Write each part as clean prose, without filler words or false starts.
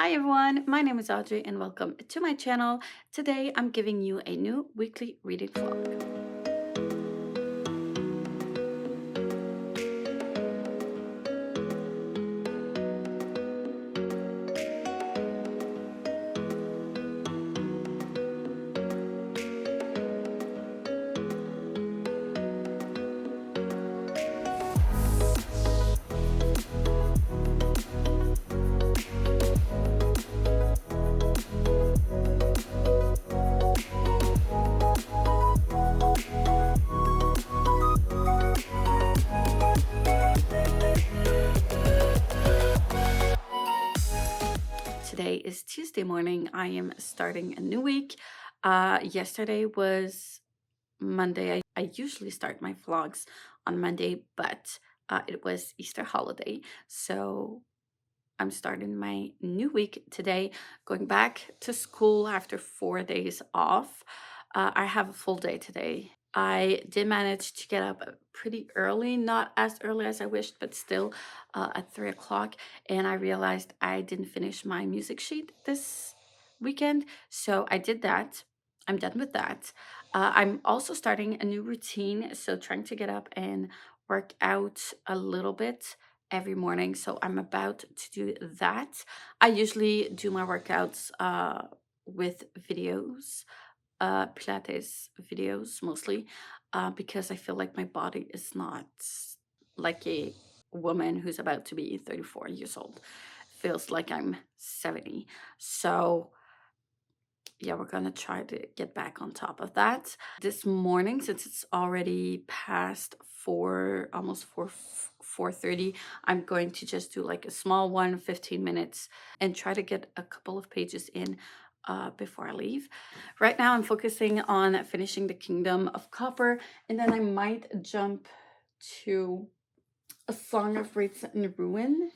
Hi everyone, my name is Audrey and welcome to my channel. Today I'm giving you a new weekly reading vlog. Today is Tuesday morning. I am starting a new week. Yesterday was Monday. I usually start my vlogs on Monday, but it was Easter holiday. So I'm starting my new week today, going back to school after 4 days off. I have a full day today. I did manage to get up pretty early, not as early as I wished, but still at 3 o'clock. And I realized I didn't finish my music sheet this weekend. So I did that. I'm done with that. I'm also starting a new routine. So trying to get up and work out a little bit every morning. So I'm about to do that. I usually do my workouts with videos, Pilates videos mostly, because I feel like my body is not like a woman who's about to be 34 years old. Feels like I'm 70. So yeah, we're gonna try to get back on top of that. This morning, since it's already past four, almost 4:30, I'm going to just do like a small one, 15 minutes, and try to get a couple of pages in before I leave. Right now, I'm focusing on finishing the Kingdom of Copper, and then I might jump to A Song of Wraiths and Ruin.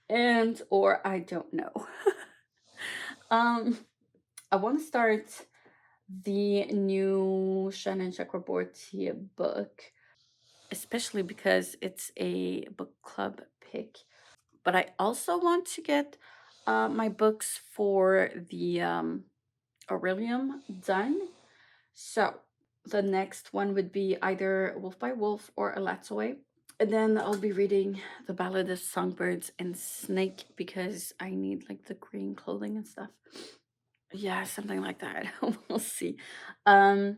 And or I don't know. um I want to start the new Shannon Chakraborty book, especially because it's a book club pick. But I also want to get my books for the Aurelium done. So the next one would be either Wolf by Wolf or Alatsoy. And then I'll be reading The Ballad of Songbirds and Snake because I need like the green clothing and stuff. Yeah, something like that. We'll see. Um,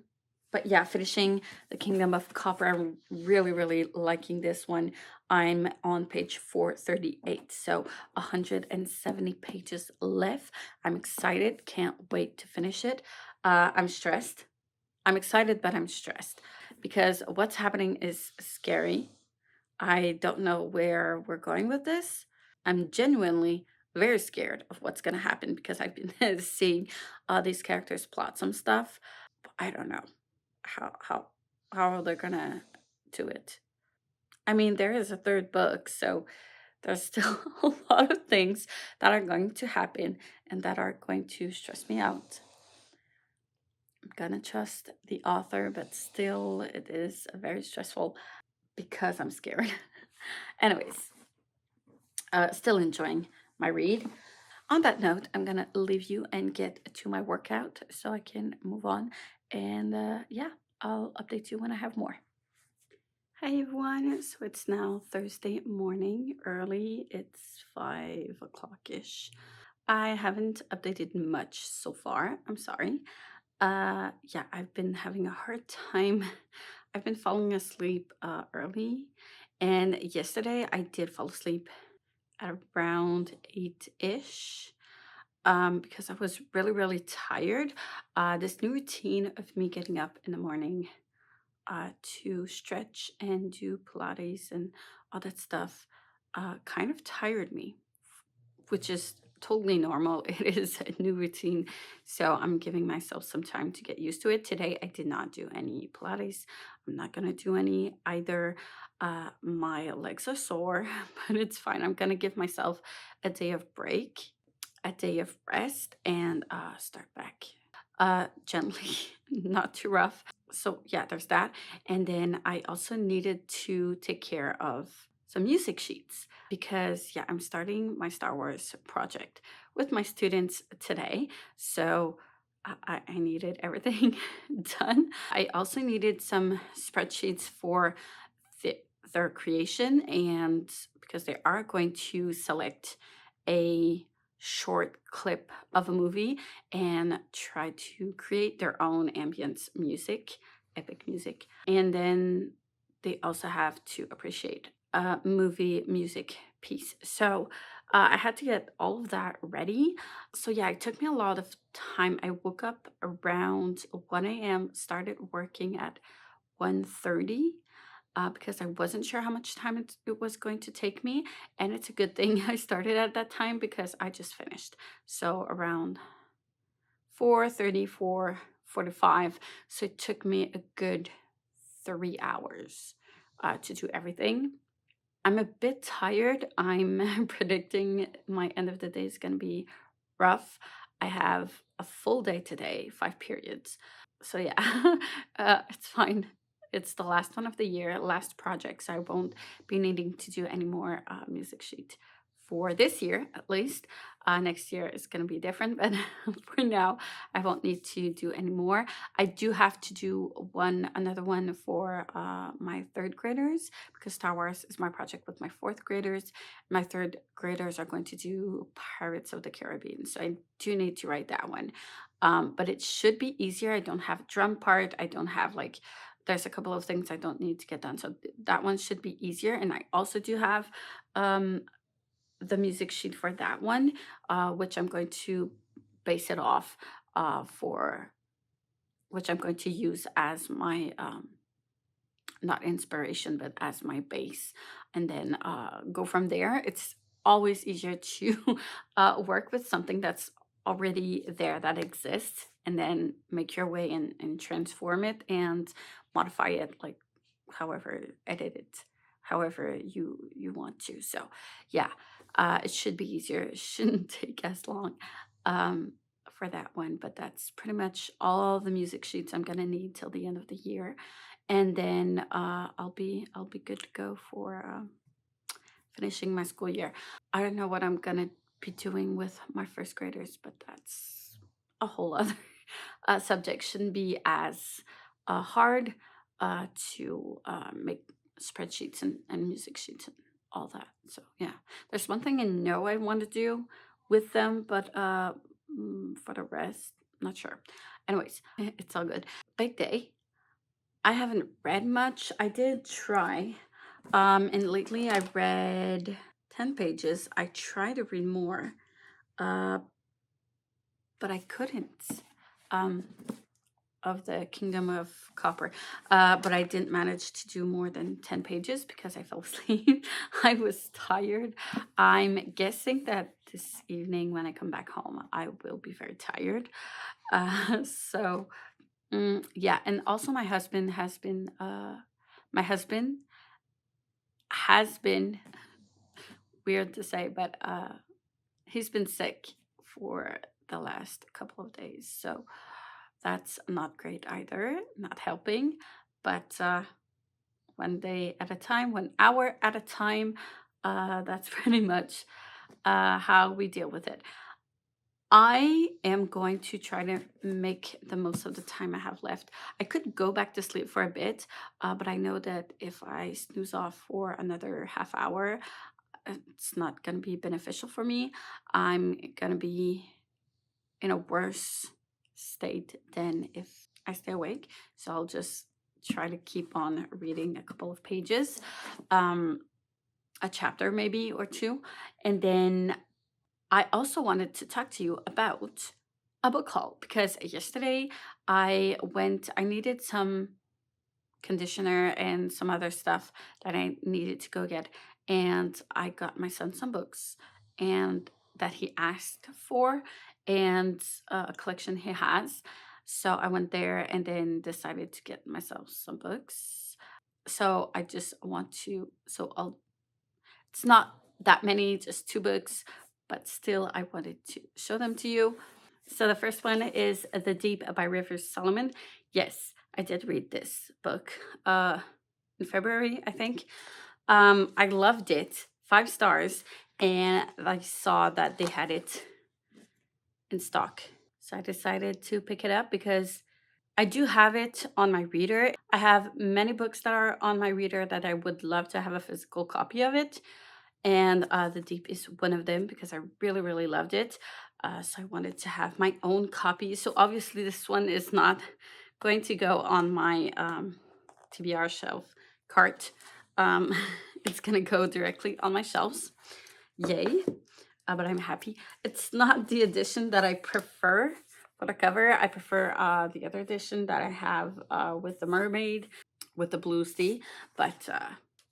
but yeah, finishing The Kingdom of Copper. I'm really liking this one. I'm on page 438, so 170 pages left. I'm excited. Can't wait to finish it. I'm stressed. I'm excited, but I'm stressed because what's happening is scary. I don't know where we're going with this. I'm genuinely very scared of what's going to happen because I've been seeing these characters plot some stuff. But I don't know how they're going to do it. I mean, there is a third book, so there's still a lot of things that are going to happen and that are going to stress me out. I'm gonna trust the author, but still, it is very stressful because I'm scared. Anyways, still enjoying my read. On that note, I'm gonna leave you and get to my workout so I can move on. And yeah, I'll update you when I have more. Hi everyone. So it's now Thursday morning, early. It's 5 o'clock ish. I haven't updated much so far. I'm sorry. Yeah, I've been having a hard time. I've been falling asleep early, and yesterday I did fall asleep at around 8-ish because I was really tired. This new routine of me getting up in the morning to stretch and do Pilates and all that stuff kind of tired me, which is totally normal. It is a new routine, so I'm giving myself some time to get used to it. Today, I did not do any Pilates. I'm not going to do any either. My legs are sore, but it's fine. I'm going to give myself a day of break, a day of rest, and start back gently, not too rough. So yeah, there's that. And then I also needed to take care of some music sheets because yeah, I'm starting my Star Wars project with my students today. So I needed everything done. I also needed some spreadsheets for the, their creation, and because they are going to select a short clip of a movie and try to create their own ambience music, epic music. And then they also have to appreciate a movie music piece. So I had to get all of that ready. So yeah, it took me a lot of time. I woke up around 1 a.m., started working at 1:30 because I wasn't sure how much time it was going to take me. And it's a good thing I started at that time because I just finished. So around 4:30, 4:45. So it took me a good 3 hours to do everything. I'm a bit tired. I'm predicting my end of the day is going to be rough. I have a full day today, 5 periods. So yeah, it's fine. It's the last one of the year, last project, so I won't be needing to do any more music sheet for this year, at least. Next year is going to be different, but for now, I won't need to do any more. I do have to do another one for my third graders because Star Wars is my project with my fourth graders. My third graders are going to do Pirates of the Caribbean, so I do need to write that one. But it should be easier. I don't have a drum part. I don't have like, there's a couple of things I don't need to get done. So that one should be easier. And I also do have um, the music sheet for that one, which I'm going to base it off for, which I'm going to use as my not inspiration, but as my base, and then go from there. It's always easier to work with something that's already there, that exists, and then make your way and transform it and modify it, like however, edit it however you want to. So yeah, it should be easier. It shouldn't take as long for that one, but that's pretty much all the music sheets I'm gonna need till the end of the year, and then I'll be good to go for finishing my school year. I don't know what I'm gonna be doing with my first graders, but that's a whole other subject. Shouldn't be as hard to make spreadsheets and music sheets and all that. So yeah, there's one thing I know I want to do with them, but for the rest, not sure. Anyways, it's all good. Big day. I haven't read much. I did try. And lately I read 10 pages. I tried to read more, uh, but I couldn't. Of the Kingdom of Copper. But I didn't manage to do more than 10 pages because I fell asleep. I was tired. I'm guessing that this evening when I come back home, I will be very tired. So yeah, and also my husband has been, weird to say, but he's been sick for the last couple of days. So that's not great either, not helping. But one day at a time, 1 hour at a time, that's pretty much how we deal with it. I am going to try to make the most of the time I have left. I could go back to sleep for a bit, but I know that if I snooze off for another half hour, it's not going to be beneficial for me. I'm going to be in a worse state than if I stay awake. So I'll just try to keep on reading a couple of pages, a chapter maybe or two. And then I also wanted to talk to you about a book haul because yesterday I needed some conditioner and some other stuff that I needed to go get. And I got my son some books and that he asked for, and a collection he has. So I went there and then decided to get myself some books. So I just want to, so I'll, it's not that many, just 2 books, but still I wanted to show them to you. So the first one is The Deep by Rivers Solomon. Yes, I did read this book in February, I think. I loved it, 5 stars, and I saw that they had it in stock. So I decided to pick it up because I do have it on my reader. I have many books that are on my reader that I would love to have a physical copy of it. And The Deep is one of them because I really, really loved it. So I wanted to have my own copy. So obviously, this one is not going to go on my TBR shelf cart. Um, it's going to go directly on my shelves. Yay. But I'm happy. It's not the edition that I prefer for the cover. I prefer the other edition that I have with the mermaid, with the blue sea, but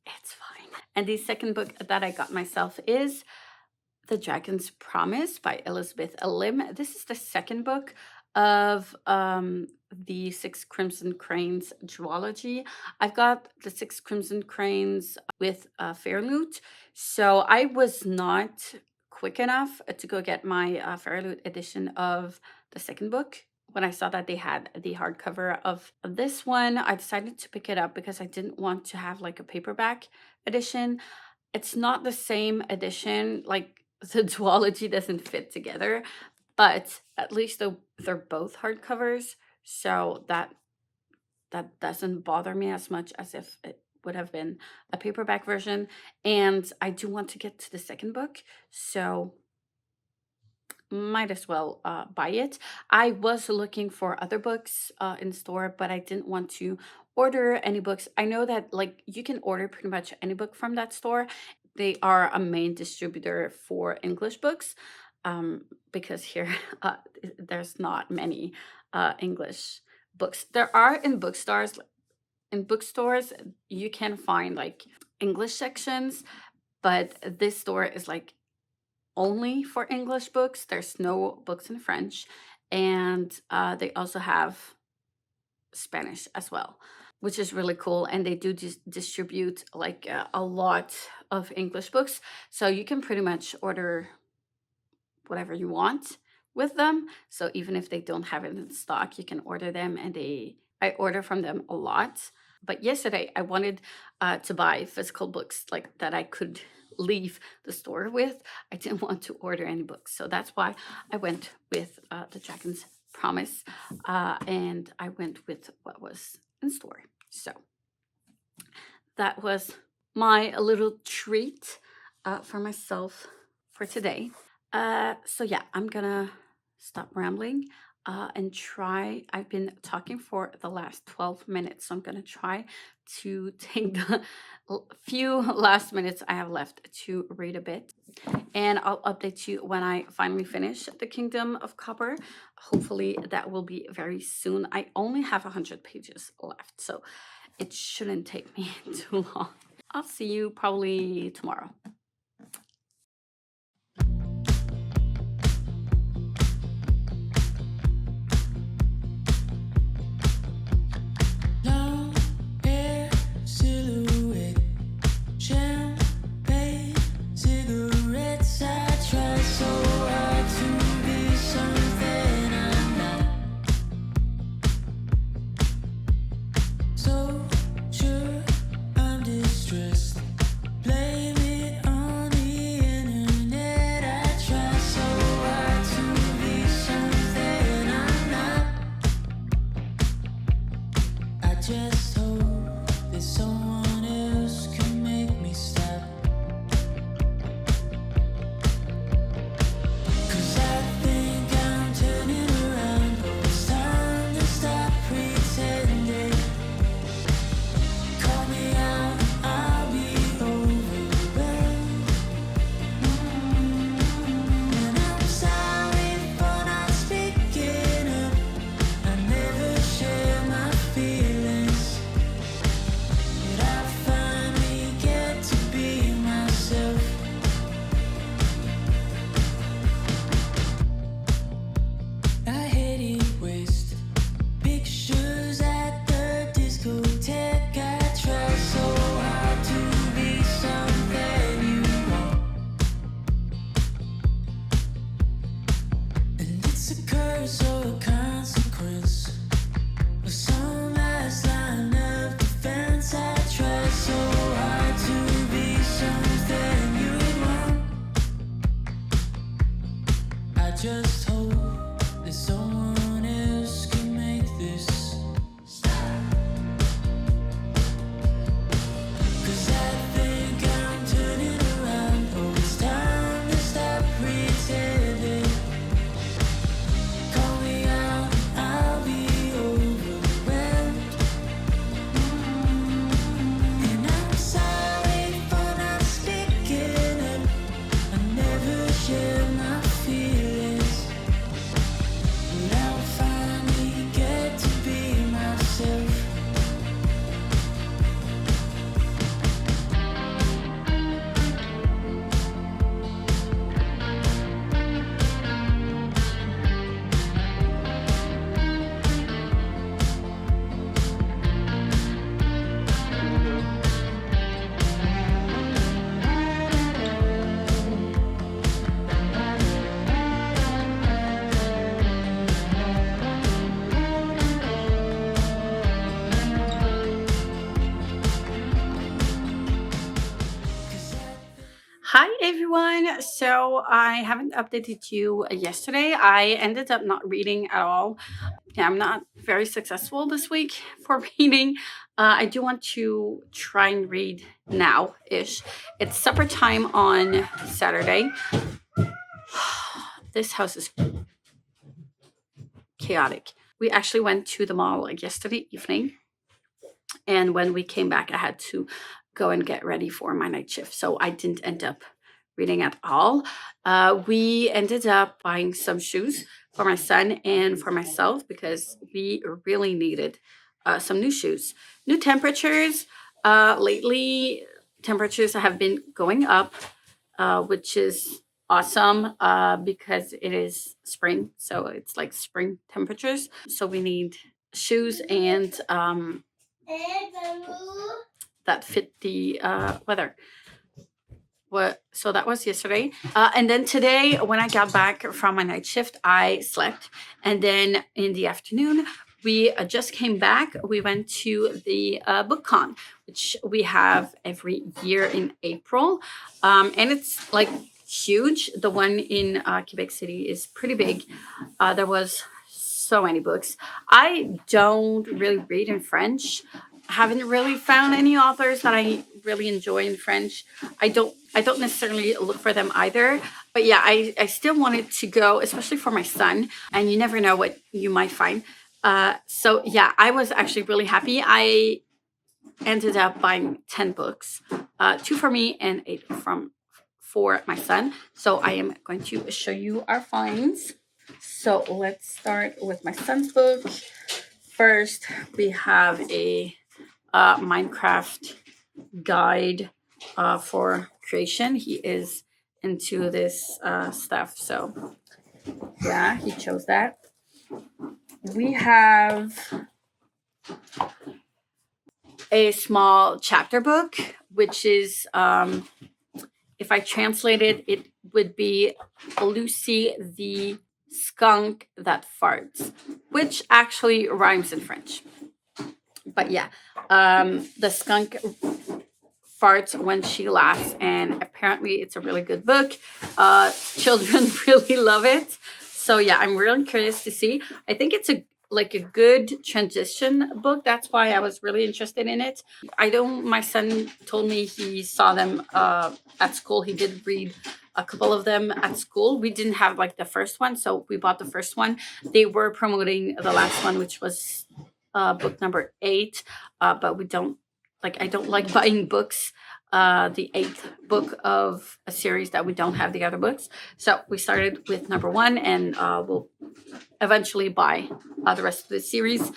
it's fine. And the second book that I got myself is The Dragon's Promise by Elizabeth Lim. This is the second book of the Six Crimson Cranes duology. I've got the Six Crimson Cranes with Fairloot, so I was not quick enough to go get my Fairloot edition of the second book. When I saw that they had the hardcover of this one, I decided to pick it up because I didn't want to have like a paperback edition. It's not the same edition, like the duology doesn't fit together, but at least they're both hardcovers, so that doesn't bother me as much as if it would have been a paperback version. And I do want to get to the second book, so might as well buy it. I was looking for other books in store, but I didn't want to order any books. I know that like you can order pretty much any book from that store. They are a main distributor for English books, because here there's not many English books. There are in bookstores. In bookstores, you can find like English sections, but this store is like only for English books. There's no books in French, and they also have Spanish as well, which is really cool. And they do distribute like a lot of English books, so you can pretty much order whatever you want with them. So even if they don't have it in stock, you can order them, and I order from them a lot. But yesterday I wanted to buy physical books like that I could leave the store with. I didn't want to order any books, so that's why I went with The Dragon's Promise, and I went with what was in store. So that was my little treat for myself for today. So yeah, I'm gonna stop rambling and try. I've been talking for the last 12 minutes, so I'm gonna try to take the few last minutes I have left to read a bit. And I'll update you when I finally finish The Kingdom of Copper. Hopefully that will be very soon. I only have 100 pages left, so it shouldn't take me too long. I'll see you probably tomorrow. So sure I'm distressed. Blame it on just hope that someone else can make this stop. 'Cause I think I'm turning around. Oh, it's time to stop pretending. Call me out, I'll be overwhelmed. And I'm sorry for not speaking up. I never share my feelings, but I'll finally get to be myself. Hi everyone. So I haven't updated you yesterday. I ended up not reading at all. Yeah, I'm not very successful this week for reading. I do want to try and read now ish. It's supper time on Saturday. This house is chaotic. We actually went to the mall like yesterday evening, and when we came back, I had to go and get ready for my night shift. So I didn't end up reading at all. We ended up buying some shoes for my son and for myself because we really needed some new shoes. New temperatures. Lately, temperatures have been going up, which is awesome because it is spring. So it's like spring temperatures. So we need shoes and that fit the weather. So that was yesterday, and then today when I got back from my night shift, I slept, and then in the afternoon we just came back. We went to the book con, which we have every year in April, and it's like huge. The one in Quebec City is pretty big. There was so many books. I don't really read in French. Haven't really found any authors that I really enjoy in French. I don't necessarily look for them either. But yeah, I still wanted to go, especially for my son. And you never know what you might find. So yeah, I was actually really happy. I ended up buying 10 books, 2 for me and 8 for my son. So I am going to show you our finds. So let's start with my son's book. First, we have a Minecraft guide for creation. He is into this stuff, so yeah, he chose that. We have a small chapter book, which is, if I translate it, it would be Lucy the skunk that farts, which actually rhymes in French. But yeah, the skunk farts when she laughs, and apparently it's a really good book. Children really love it. So yeah, I'm really curious to see. I think it's a good transition book. That's why I was really interested in it. My son told me he saw them at school. He did read a couple of them at school. We didn't have like the first one, so we bought the first one. They were promoting the last one, which was book number 8, but we don't I don't like buying books, the 8th book of a series that we don't have the other books. So we started with number 1, and we'll eventually buy the rest of the series.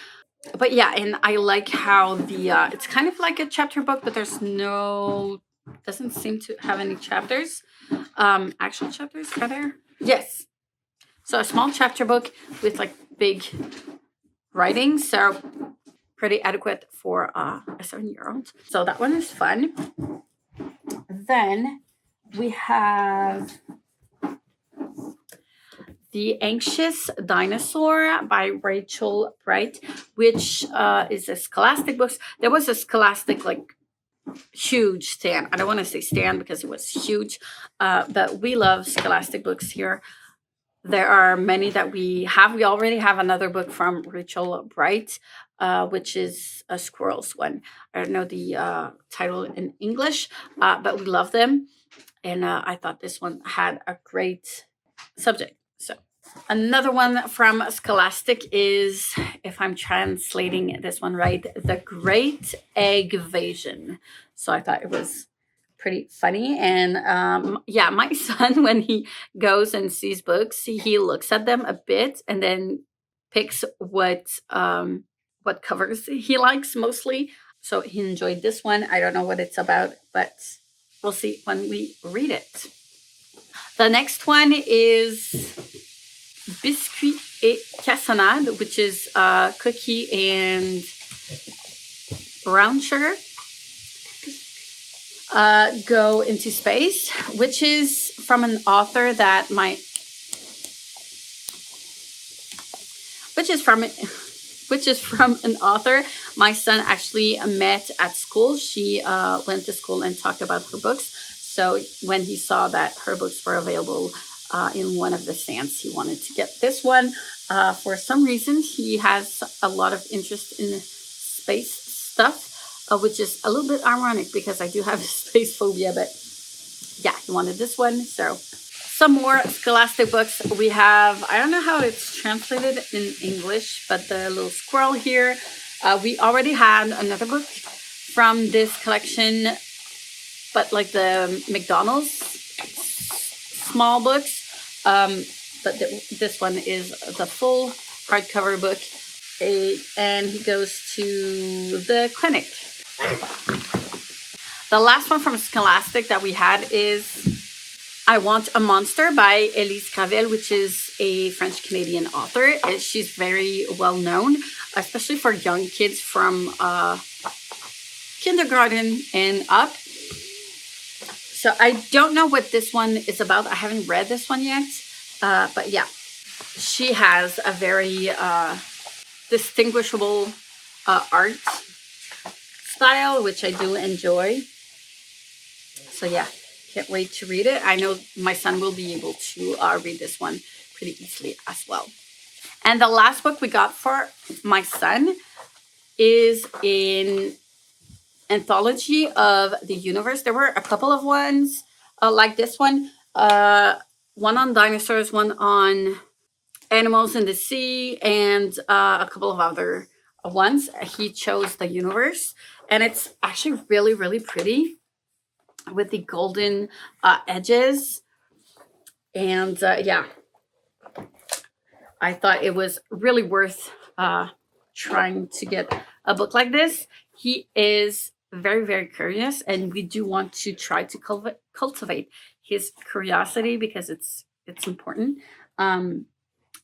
But yeah, and I like how the it's kind of like a chapter book, but doesn't seem to have any chapters. Actual chapters are there? Yes. So a small chapter book with like big writing. So pretty adequate for a 7-year-old. So that one is fun. Then we have The Anxious Dinosaur by Rachel Bright, which is a Scholastic books. There was a Scholastic huge stand. I don't want to say stand because it was huge, but we love Scholastic books here. There are many that we have. We already have another book from Rachel Bright, which is a squirrels one. I don't know the title in English, but we love them. And I thought this one had a great subject. So another one from Scholastic is, if I'm translating this one right, The Great Egg Invasion. So I thought it was pretty funny. And yeah, my son, when he goes and sees books, he looks at them a bit and then picks what covers he likes mostly. So he enjoyed this one. I don't know what it's about, but we'll see when we read it. The next one is Biscuit et Cassonade, which is cookie and brown sugar. Go into space, which is from an author that which is from an author my son actually met at school. She went to school and talked about her books. So when he saw that her books were available in one of the stands, he wanted to get this one. For some reason, he has a lot of interest in space stuff, which is a little bit ironic because I do have space phobia, but yeah, he wanted this one. So some more Scholastic books. We have, I don't know how it's translated in English, but the little squirrel here. We already had another book from this collection, but like the McDonald's small books. But this one is the full hardcover book. And he goes to the clinic. The last one from Scholastic that we had is I Want a Monster by Elise Gravel, which is a French-Canadian author. She's very well known, especially for young kids from kindergarten and up. So I don't know what this one is about. I haven't read this one yet. But yeah, she has a very distinguishable art style, which I do enjoy. So yeah. Can't wait to read it. I know my son will be able to read this one pretty easily as well. And the last book we got for my son is an anthology of the universe. There were a couple of ones like this one. One on dinosaurs, one on animals in the sea, and a couple of other ones. He chose the universe, and it's actually really, really pretty, with the golden edges. And yeah, I thought it was really worth trying to get a book like this. He is very, very curious, and we do want to try to cultivate his curiosity because it's important. And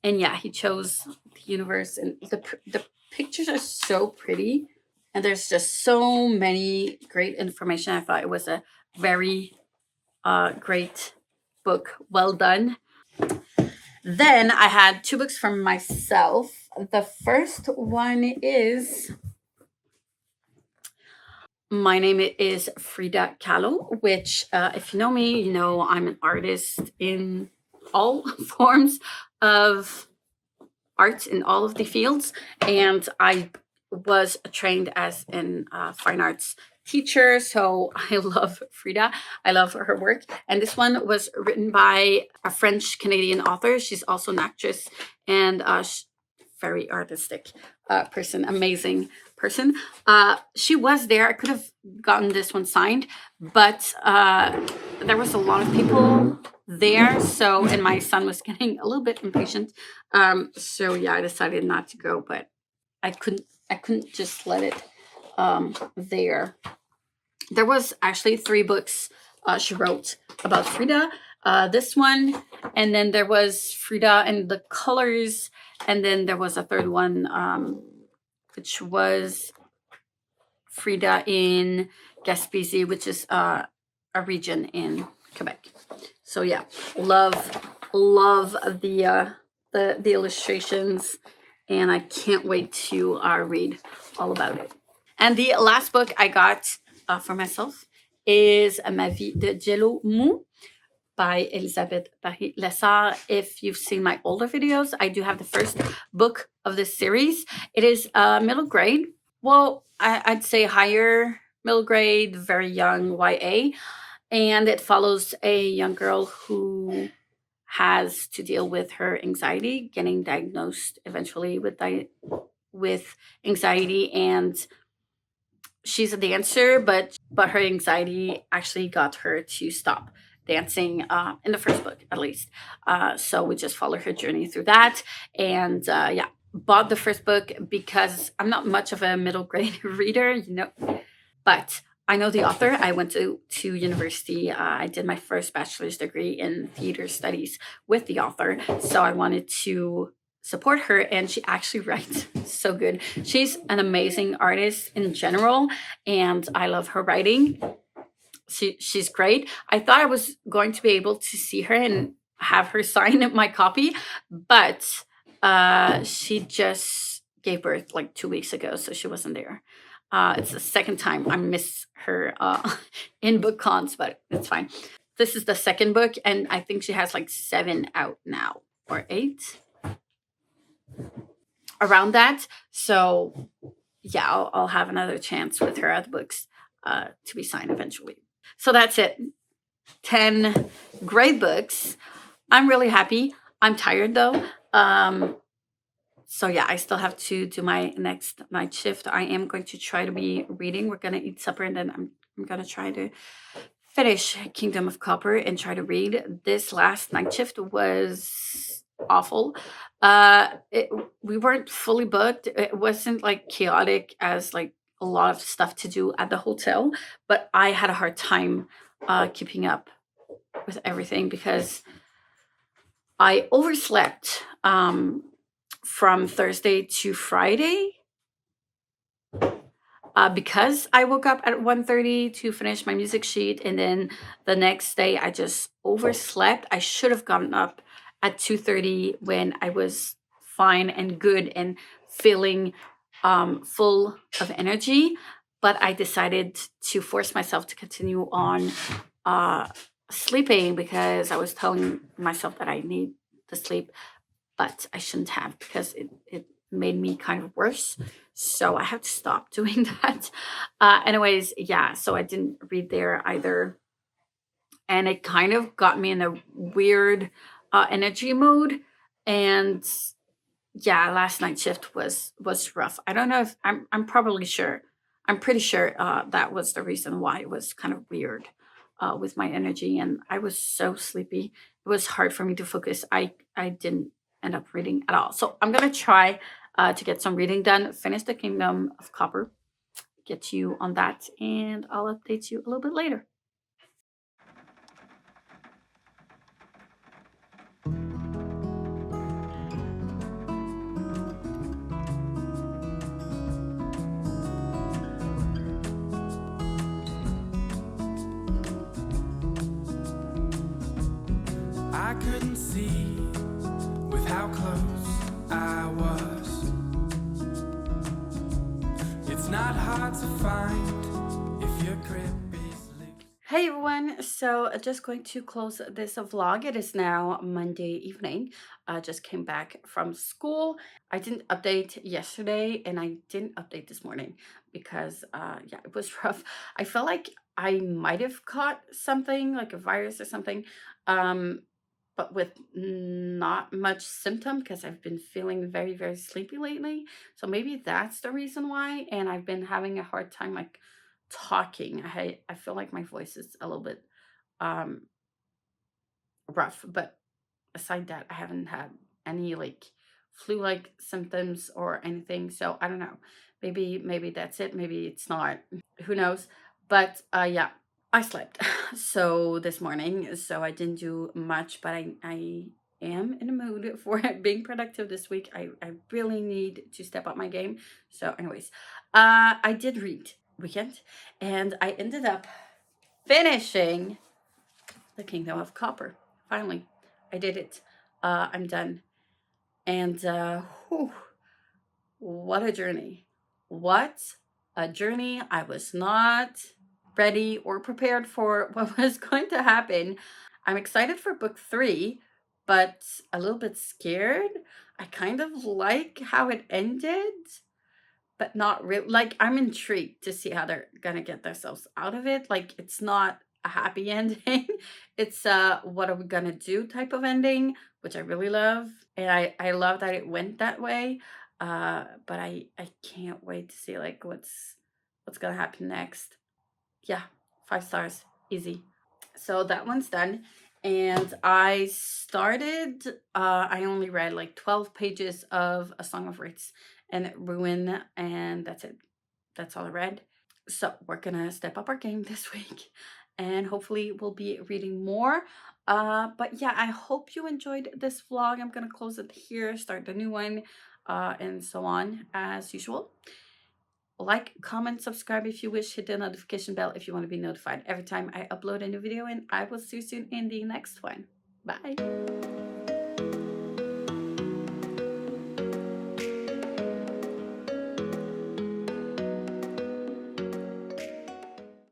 yeah, he chose the universe, and the pictures are so pretty, and there's just so many great information. I thought it was a very great book. Well done. Then I had two books from myself. The first one is My Name is Frida Kahlo, which, if you know me, you know I'm an artist in all forms of art, in all of the fields. And I was trained as an fine arts teacher, so I love Frida. I love her work. And this one was written by a French Canadian author. She's also an actress and very artistic person, amazing person. She was there. I could have gotten this one signed, but there was a lot of people there. So, and my son was getting a little bit impatient. So yeah, I decided not to go, but I couldn't just let it there. There was actually 3 books she wrote about Frida. This one, and then there was Frida and the Colors, and then there was a third one, which was Frida in Gaspésie, which is a region in Quebec. So yeah, love the illustrations, and I can't wait to read all about it. And the last book I got for myself is Ma vie de Jello Mou, by Elisabeth Lessard. If you've seen my older videos, I do have the first book of this series. It is middle grade. Well, I'd say higher middle grade, very young YA. And it follows a young girl who has to deal with her anxiety, getting diagnosed eventually with anxiety, and she's a dancer, but her anxiety actually got her to stop dancing in the first book, at least. So we just follow her journey through that, and yeah, bought the first book because I'm not much of a middle grade reader, but I know the author. I went to university. I did my first bachelor's degree in theater studies with the author. So I wanted to support her, and she actually writes so good. She's an amazing artist in general, and I love her writing. She's great. I thought I was going to be able to see her and have her sign my copy, but she just gave birth like 2 weeks ago, so she wasn't there. It's the second time I miss her in book cons, but it's fine. This is the second book, and I think she has like 7 out now, or 8, around that. So yeah, I'll have another chance with her at the books to be signed eventually. So that's it. 10 great books. I'm really happy. I'm tired though. So yeah, I still have to do my next night shift. I am going to try to be reading. We're gonna eat supper, and then I'm gonna try to finish Kingdom of Copper and try to read. This last night shift was awful. We weren't fully booked. It wasn't like chaotic as like a lot of stuff to do at the hotel, but I had a hard time keeping up with everything because I overslept from Thursday to Friday because I woke up at 1:30 to finish my music sheet, and then the next day I just overslept. I should have gotten up at 2:30 when I was fine and good and feeling full of energy, but I decided to force myself to continue on uh, sleeping because I was telling myself that I need to sleep, but I shouldn't have because it made me kind of worse. So I have to stop doing that. Anyways, yeah, so I didn't read there either. And it kind of got me in a weird energy mode. And yeah, last night shift was rough. I don't know if I'm probably sure. I'm pretty sure that was the reason why it was kind of weird with my energy, and I was so sleepy. It was hard for me to focus. I didn't end up reading at all. So I'm gonna try to get some reading done. Finish the Kingdom of Copper. Get you on that, and I'll update you a little bit later. I couldn't see with how close I was. It's not hard to find if your grip is loose. Hey everyone, so just going to close this vlog. It is now Monday evening. I just came back from school. I didn't update yesterday and I didn't update this morning because yeah, it was rough. I felt like I might have caught something like a virus or something, but with not much symptom because I've been feeling very, very sleepy lately. So maybe that's the reason why. And I've been having a hard time like talking. I feel like my voice is a little bit um rough, but aside that, I haven't had any like flu-like symptoms or anything. So I don't know. Maybe that's it. Maybe it's not. Who knows? But yeah, I slept so this morning, so I didn't do much, but I am in a mood for being productive this week. I really need to step up my game. So anyways, I did read weekend, and I ended up finishing the Kingdom of Copper. Finally, I did it. I'm done. And whew, what a journey. What a journey. I was not ready or prepared for what was going to happen. I'm excited for book 3, but a little bit scared. I kind of like how it ended, but not really. Like, I'm intrigued to see how they're gonna get themselves out of it. Like, it's not a happy ending. It's what are we gonna do type of ending, which I really love. And I love that it went that way. But I can't wait to see like what's gonna happen next. Yeah, 5 stars, easy. So that one's done. And I started, I only read like 12 pages of A Song of Wits and Ruin, and that's it. That's all I read. So we're gonna step up our game this week, and hopefully we'll be reading more. But yeah, I hope you enjoyed this vlog. I'm gonna close it here, start the new one, and so on as usual. Like, comment, subscribe if you wish, hit the notification bell if you want to be notified every time I upload a new video, and I will see you soon in the next one. Bye.